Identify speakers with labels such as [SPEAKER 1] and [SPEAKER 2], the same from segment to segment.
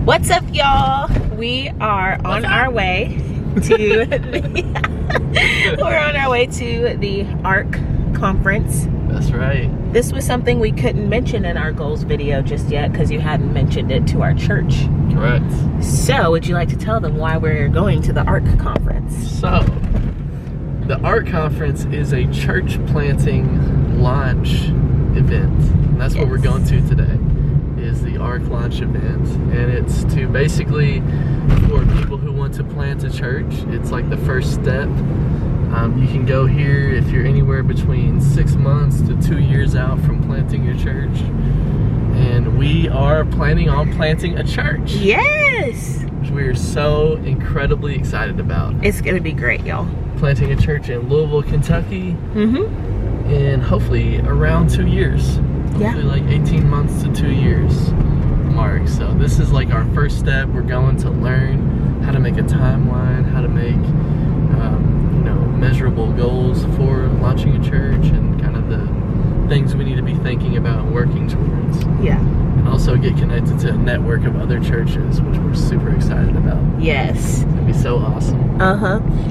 [SPEAKER 1] What's up, y'all? We are on our way to we're on our way to the ARC conference.
[SPEAKER 2] That's right.
[SPEAKER 1] This was something we couldn't mention in our goals video just yet because you hadn't mentioned it to our church.
[SPEAKER 2] Correct.
[SPEAKER 1] So, would you like to tell them why we're going to the ARC conference?
[SPEAKER 2] So, the ARC conference is a church planting launch event. And that's what we're going to today, is the ARC launch event. And it's to basically, for people who want to plant a church, it's like the first step. You can go here if you're anywhere between 6 months to 2 years out from planting your church. And we are planning on planting a church.
[SPEAKER 1] Yes!
[SPEAKER 2] Which we are so incredibly excited about.
[SPEAKER 1] It's gonna be great, y'all.
[SPEAKER 2] Planting a church in Louisville, Kentucky. In hopefully around 2 years. Hopefully like 18 months to 2 years mark. So this is like our first step. We're going to learn how to make a timeline, how to make measurable goals for launching a church, and kind of the things we need to be thinking about and working towards.
[SPEAKER 1] Yeah.
[SPEAKER 2] And also get connected to a network of other churches, which we're super excited about.
[SPEAKER 1] Yes.
[SPEAKER 2] It's gonna be so awesome.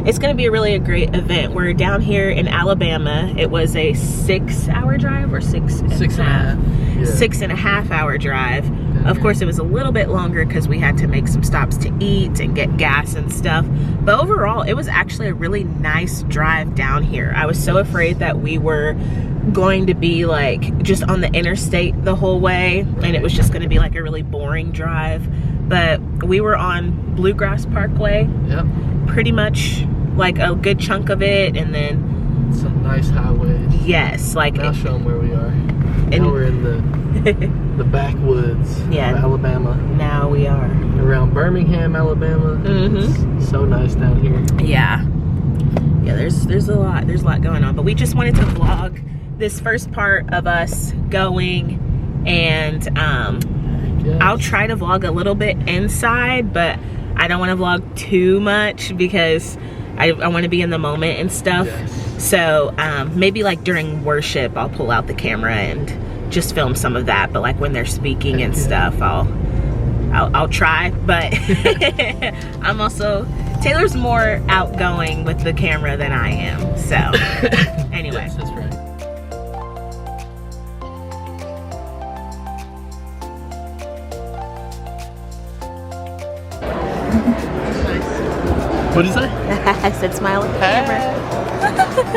[SPEAKER 1] It's gonna be a great event. We're down here in Alabama. It was a 6-hour drive, or six and a half.
[SPEAKER 2] Yeah.
[SPEAKER 1] 6.5 hour drive. Of course, it was a little bit longer because we had to make some stops to eat and get gas and stuff. But overall, it was actually a really nice drive down here. I was so afraid that we were going to be like just on the interstate the whole way, and it was just going to be like a really boring drive. But we were on Bluegrass Parkway.
[SPEAKER 2] Yep.
[SPEAKER 1] Pretty much like a good chunk of it, and then
[SPEAKER 2] some nice highways.
[SPEAKER 1] Yes, like
[SPEAKER 2] now show them where we are. Now we're in the backwoods of Alabama.
[SPEAKER 1] Now we are
[SPEAKER 2] around Birmingham, Alabama. It's so nice down here.
[SPEAKER 1] Yeah, there's a lot going on, but we just wanted to vlog this first part of us going, and I'll try to vlog a little bit inside, but I don't want to vlog too much because I want to be in the moment and stuff. So maybe like during worship I'll pull out the camera and just film some of that, but like when they're speaking and stuff I'll try. But I'm also, Taylor's more outgoing with the camera than I am, so anyway.
[SPEAKER 2] Yes, that's right. What did you say?
[SPEAKER 1] I said smile at the camera.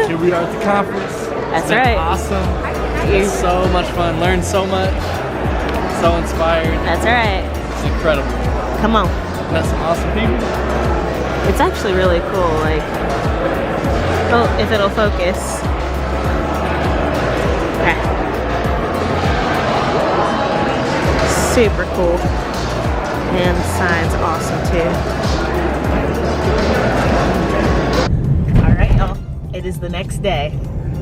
[SPEAKER 2] Here we are at the conference.
[SPEAKER 1] That's right.
[SPEAKER 2] Awesome. It's so much fun. Learned so much. So inspired.
[SPEAKER 1] That's right.
[SPEAKER 2] It's incredible.
[SPEAKER 1] Come on.
[SPEAKER 2] Met some awesome people.
[SPEAKER 1] It's actually really cool. Like, oh, if it'll focus. Okay. Super cool. And the sign's awesome too. Alright, y'all. It is the next day.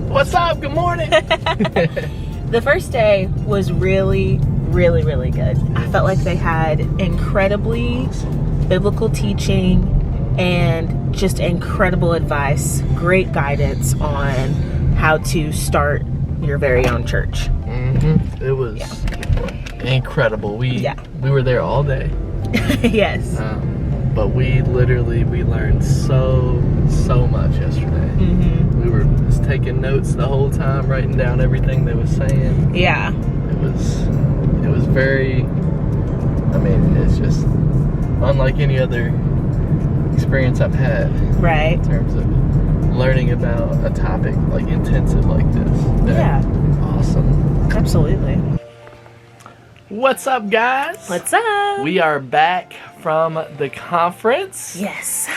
[SPEAKER 2] What's up? Good morning.
[SPEAKER 1] The first day was really good. I felt like they had incredibly biblical teaching and just incredible advice, great guidance on how to start your very own church.
[SPEAKER 2] It was incredible. We were there all day.
[SPEAKER 1] Yes.
[SPEAKER 2] But we learned so much yesterday. We were just taking notes the whole time, writing down everything they were saying.
[SPEAKER 1] Yeah.
[SPEAKER 2] It was very, I mean, it's just unlike any other experience I've had. Right. In terms of learning about a topic like intensive like this. Awesome.
[SPEAKER 1] Absolutely.
[SPEAKER 2] What's up, guys?
[SPEAKER 1] What's up?
[SPEAKER 2] We are back from the conference.
[SPEAKER 1] Yes.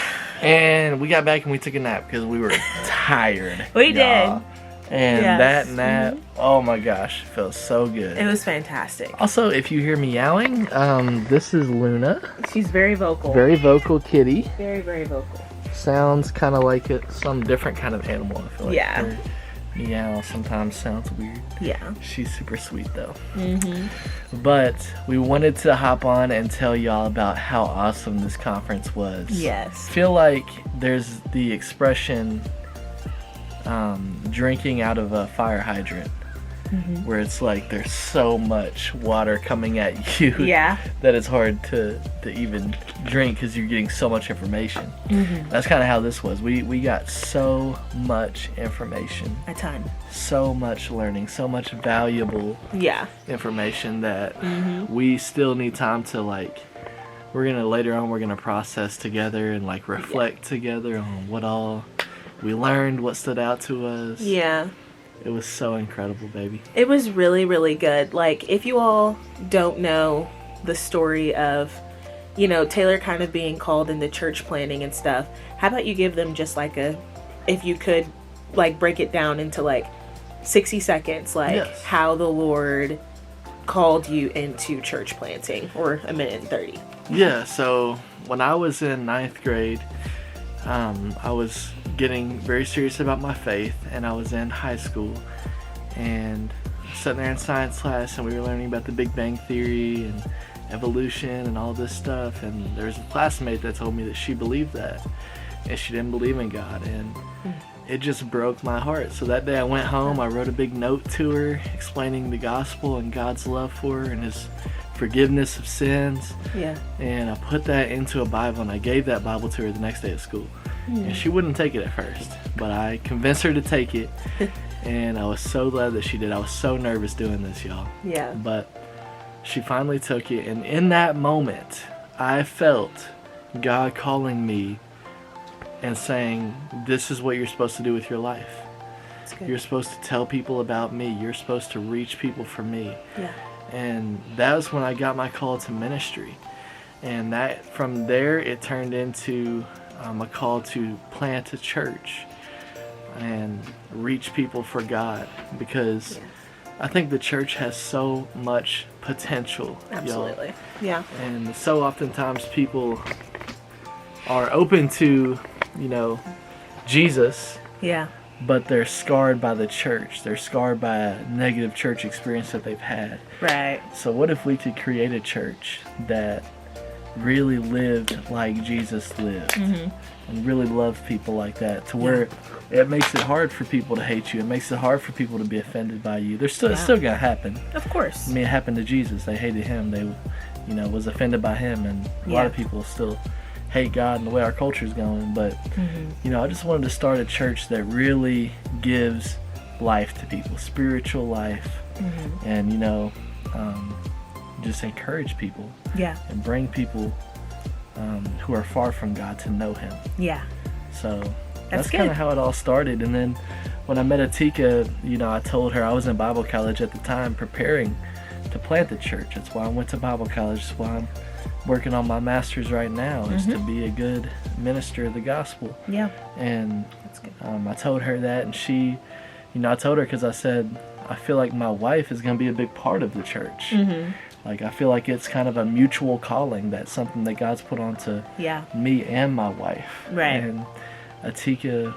[SPEAKER 2] And we got back and we took a nap because we were tired.
[SPEAKER 1] We did.
[SPEAKER 2] And that nap, oh my gosh, felt so good.
[SPEAKER 1] It was fantastic.
[SPEAKER 2] Also, if you hear me yowling, this is Luna.
[SPEAKER 1] She's very vocal.
[SPEAKER 2] Very vocal kitty.
[SPEAKER 1] Very vocal.
[SPEAKER 2] Sounds kind of like some different kind of animal, I feel like.
[SPEAKER 1] Yeah.
[SPEAKER 2] Meow sometimes sounds weird.
[SPEAKER 1] Yeah.
[SPEAKER 2] She's super sweet though. But we wanted to hop on and tell y'all about how awesome this conference was.
[SPEAKER 1] Yes.
[SPEAKER 2] I feel like there's the expression drinking out of a fire hydrant. where it's like there's so much water coming at you
[SPEAKER 1] Yeah.
[SPEAKER 2] that it's hard to even drink because you're getting so much information. That's kind of how this was. We got so much information.
[SPEAKER 1] A ton.
[SPEAKER 2] So much learning, so much valuable information that we still need time to like, later on we're gonna process together and like reflect together on what all we learned, what stood out to us.
[SPEAKER 1] Yeah.
[SPEAKER 2] It was so incredible, baby.
[SPEAKER 1] It was really, really good. Like, if you all don't know the story of, you know, Taylor kind of being called into church planting and stuff, how about you give them just like if you could, like, break it down into like 60 seconds, like how the Lord called you into church planting, or a minute and 30.
[SPEAKER 2] Yeah, so when I was in 9th grade, I was getting very serious about my faith, and I was in high school, and sitting there in science class, and we were learning about the Big Bang Theory and evolution and all this stuff, and there was a classmate that told me that she believed that, and she didn't believe in God, and it just broke my heart. So that day I went home, I wrote a big note to her explaining the gospel and God's love for her and his forgiveness of sins.
[SPEAKER 1] Yeah.
[SPEAKER 2] And I put that into a Bible, and I gave that Bible to her the next day at school. And she wouldn't take it at first, but I convinced her to take it. And I was so glad that she did. I was so nervous doing this, y'all.
[SPEAKER 1] Yeah.
[SPEAKER 2] But she finally took it, and in that moment I felt God calling me and saying, this is what you're supposed to do with your life. You're supposed to tell people about me. You're supposed to reach people for me.
[SPEAKER 1] Yeah.
[SPEAKER 2] And that was when I got my call to ministry. And that from there it turned into a call to plant a church and reach people for God, because I think the church has so much potential.
[SPEAKER 1] Absolutely.
[SPEAKER 2] Y'all.
[SPEAKER 1] Yeah.
[SPEAKER 2] And so oftentimes people are open to, you know, Jesus.
[SPEAKER 1] Yeah.
[SPEAKER 2] But they're scarred by the church. They're scarred by a negative church experience that they've had.
[SPEAKER 1] Right.
[SPEAKER 2] So what if we could create a church that really lived like Jesus lived, and really loved people like that, to where it makes it hard for people to hate you. It makes it hard for people to be offended by you. It's still gonna happen.
[SPEAKER 1] Of course.
[SPEAKER 2] I mean, it happened to Jesus. They hated him. They, you know, was offended by him, and a lot of people still hate God and the way our culture is going. But you know, I just wanted to start a church that really gives life to people, spiritual life, and you know, just encourage people, and bring people who are far from God to know Him. Yeah. So that's kind of how it all started. And then when I met Atika, you know, I told her I was in Bible college at the time, preparing to plant the church. That's why I went to Bible college. That's why I'm working on my master's right now, is to be a good minister of the gospel. Yeah. And that's good. I told her that, and she, you know, I told her because I said, I feel like my wife is going to be a big part of the church. Like, I feel like it's kind of a mutual calling. That's something that God's put onto me and my wife. Right. And Atika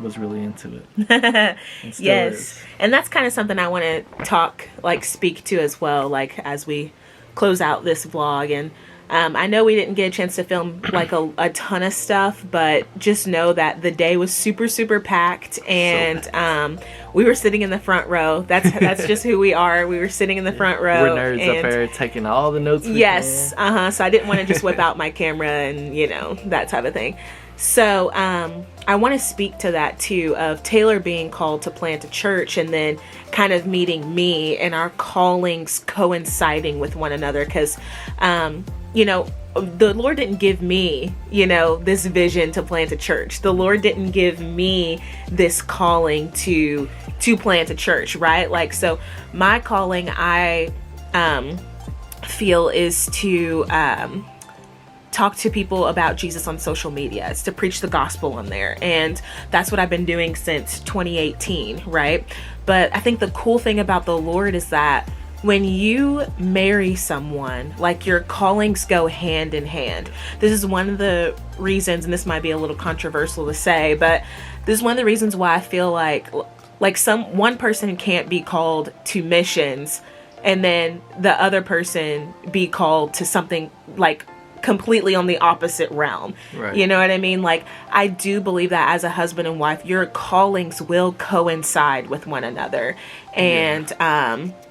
[SPEAKER 2] was really into it. Yes.
[SPEAKER 1] And that's kind of something I want to speak to as well, like, as we close out this vlog. And I know we didn't get a chance to film like a ton of stuff, but just know that the day was super, super packed, and we were sitting in the front row. That's just who we are. We were sitting in the front row.
[SPEAKER 2] We're nerds up there taking all the notes.
[SPEAKER 1] Yes. So I didn't want to just whip out my camera and, you know, that type of thing. So I want to speak to that too, of Taylor being called to plant a church, and then kind of meeting me and our callings coinciding with one another. Because, you know, the Lord didn't give me, you know, this vision to plant a church. The Lord didn't give me this calling to plant a church, right? Like, so my calling, I feel, is to talk to people about Jesus on social media. It's to preach the gospel on there. And that's what I've been doing since 2018, right? But I think the cool thing about the Lord is that when you marry someone, like, your callings go hand in hand. This is one of the reasons, and this might be a little controversial to say, but this is one of the reasons why I feel like one person can't be called to missions and then the other person be called to something like completely on the opposite realm.
[SPEAKER 2] Right.
[SPEAKER 1] You know what I mean? Like, I do believe that as a husband and wife, your callings will coincide with one another. And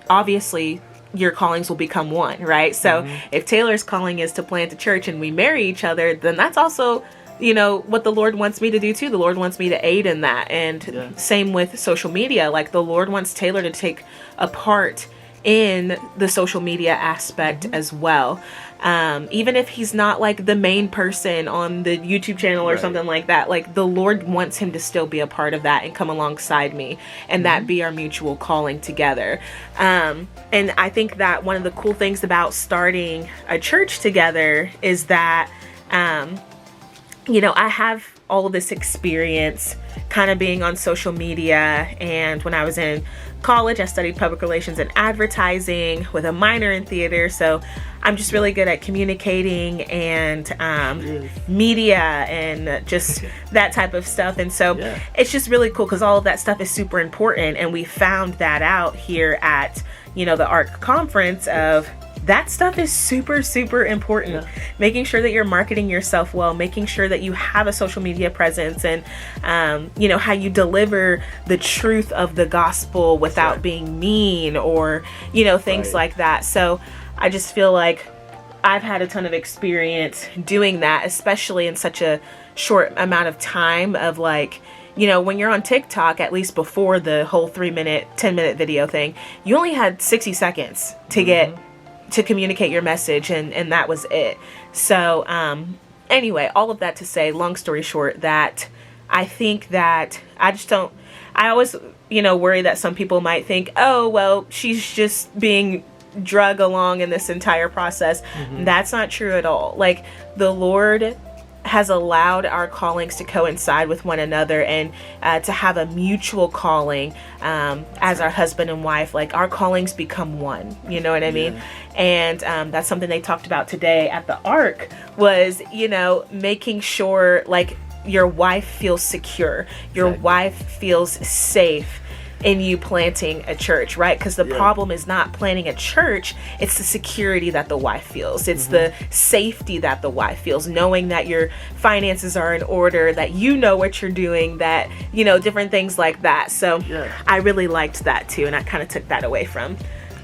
[SPEAKER 1] obviously, your callings will become one, right? So if Taylor's calling is to plant a church and we marry each other, then that's also, you know, what the Lord wants me to do too. The Lord wants me to aid in that. And same with social media. Like, the Lord wants Taylor to take a part in the social media aspect as well. Even if he's not like the main person on the YouTube channel or something like that, like, the Lord wants him to still be a part of that and come alongside me, and that be our mutual calling together. And I think that one of the cool things about starting a church together is that, you know, I have all of this experience kind of being on social media. And when I was in college, I studied public relations and advertising with a minor in theater. So I'm just really good at communicating and media and just that type of stuff. And so it's just really cool because all of that stuff is super important. And we found that out here at, you know, the ARC conference of that stuff is super, super important. Making sure that you're marketing yourself well, making sure that you have a social media presence, and, you know, how you deliver the truth of the gospel without being mean or, you know, things like that. So I just feel like I've had a ton of experience doing that, especially in such a short amount of time of, like, you know, when you're on TikTok, at least before the whole 3-minute, 10-minute video thing, you only had 60 seconds to get to communicate your message, and that was it. So anyway, all of that to say, long story short, that I think that I always, you know, worry that some people might think, oh, well, she's just being drug along in this entire process. That's not true at all. Like, the Lord has allowed our callings to coincide with one another, and to have a mutual calling as our husband and wife. Like, our callings become one, you know what I mean? And that's something they talked about today at the ARC, was, you know, making sure, like, your wife feels secure, your wife feels safe in you planting a church, right? Because the problem is not planting a church, it's the security that the wife feels. It's the safety that the wife feels, knowing that your finances are in order, that you know what you're doing, that, you know, different things like that. So I really liked that too, and I kind of took that away from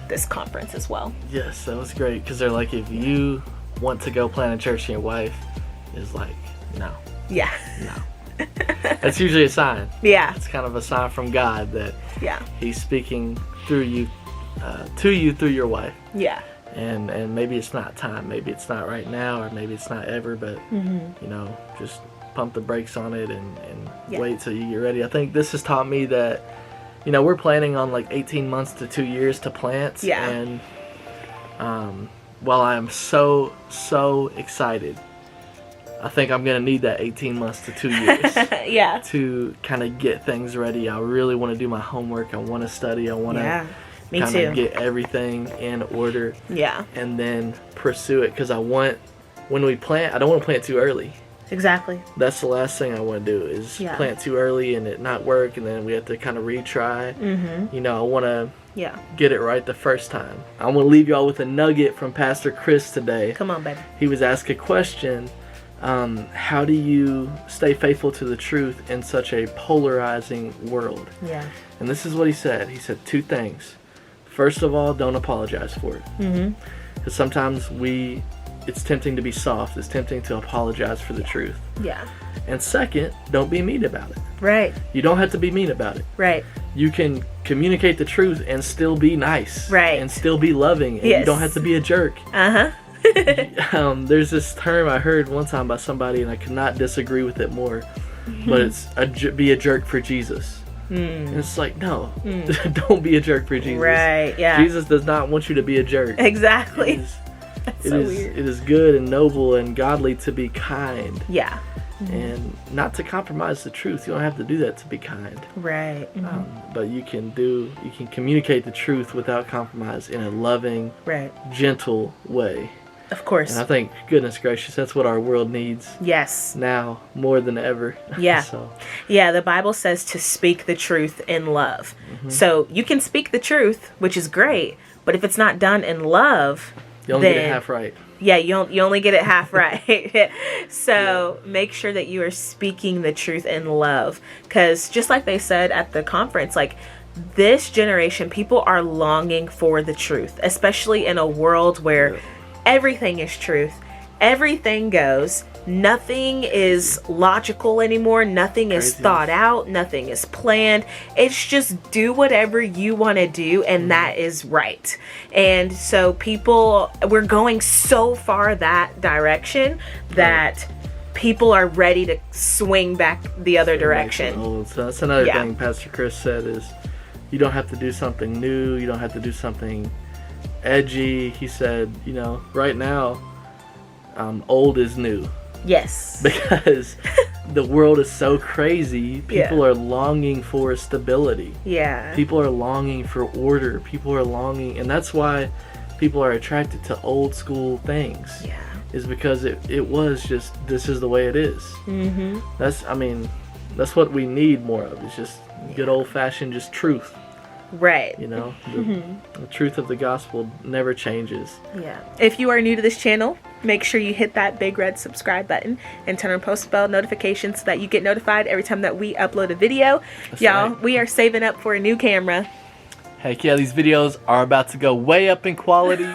[SPEAKER 1] this conference as well.
[SPEAKER 2] Yes, that was great, because they're like, if you want to go plant a church and your wife is like, no. No. That's usually a sign. It's kind of a sign from God that He's speaking through you, to you through your wife. And maybe it's not time. Maybe it's not right now, or maybe it's not ever. But you know, just pump the brakes on it and wait till you get ready. I think this has taught me that, you know, we're planning on like 18 months to 2 years to plant. And while I am so excited, I think I'm going to need that 18 months to 2 years to kind of get things ready. I really want to do my homework. I want to study. I want to kind of get everything in order. And then pursue it, because I want, when we plant, I don't want to plant too early.
[SPEAKER 1] Exactly.
[SPEAKER 2] That's the last thing I want to do, is plant too early and it not work, and then we have to kind of retry. You know, I want to get it right the first time. I want to leave y'all with a nugget from Pastor Chris today.
[SPEAKER 1] Come on, baby.
[SPEAKER 2] He was asked a question. How do you stay faithful to the truth in such a polarizing world? And this is what he said. He said 2 things. First of all, don't apologize for it. Because sometimes it's tempting to be soft. It's tempting to apologize for the truth. And second, don't be mean about it. You don't have to be mean about it. You can communicate the truth and still be nice. And still be loving. And you don't have to be a jerk. There's this term I heard one time by somebody, and I could not disagree with it more, but it's be a jerk for Jesus. And it's like, no, don't be a jerk for Jesus. Jesus does not want you to be a jerk.
[SPEAKER 1] Exactly.
[SPEAKER 2] It is good and noble and godly to be kind. And not to compromise the truth. You don't have to do that to be kind. But you can communicate the truth without compromise in a loving, gentle way.
[SPEAKER 1] Of course.
[SPEAKER 2] And I think, goodness gracious, that's what our world needs. Now more than ever. The Bible says to speak the truth in love. So you can speak the truth, which is great, but if it's not done in love, you only get it half right.
[SPEAKER 1] Yeah, you only get it half right. So make sure that you are speaking the truth in love, because just like they said at the conference, like, this generation, people are longing for the truth, especially in a world where everything is truth, everything goes, nothing is logical anymore, nothing is thought out, nothing is planned. It's just do whatever you want to do, and that is right. And so we're going so far that direction that people are ready to swing back the other direction.
[SPEAKER 2] So that's another thing Pastor Chris said, is you don't have to do something new, you don't have to do something edgy. He said, you know, right now, old is new.
[SPEAKER 1] Yes.
[SPEAKER 2] Because the world is so crazy. People are longing for stability. Yeah. People are longing for order. People are longing, and that's why people are attracted to old school things. Yeah. Is because it was just, this is the way it is. Mm-hmm. That's what we need more of. It's just good old fashioned just truth.
[SPEAKER 1] Right.
[SPEAKER 2] You know, the truth of the gospel never changes.
[SPEAKER 1] Yeah. If you are new to this channel, make sure you hit that big red subscribe button and turn on post bell notifications so that you get notified every time that we upload a video. Y'all, we are saving up for a new camera.
[SPEAKER 2] Heck yeah, these videos are about to go way up in quality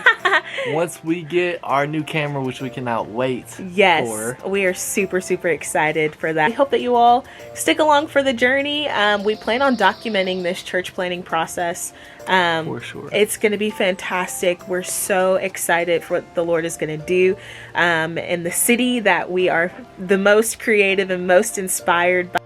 [SPEAKER 2] once we get our new camera, which we cannot wait for.
[SPEAKER 1] Yes, we are super, super excited for that. We hope that you all stick along for the journey. We plan on documenting this church planning process.
[SPEAKER 2] For sure.
[SPEAKER 1] It's going to be fantastic. We're so excited for what the Lord is going to do in the city that we are the most creative and most inspired by.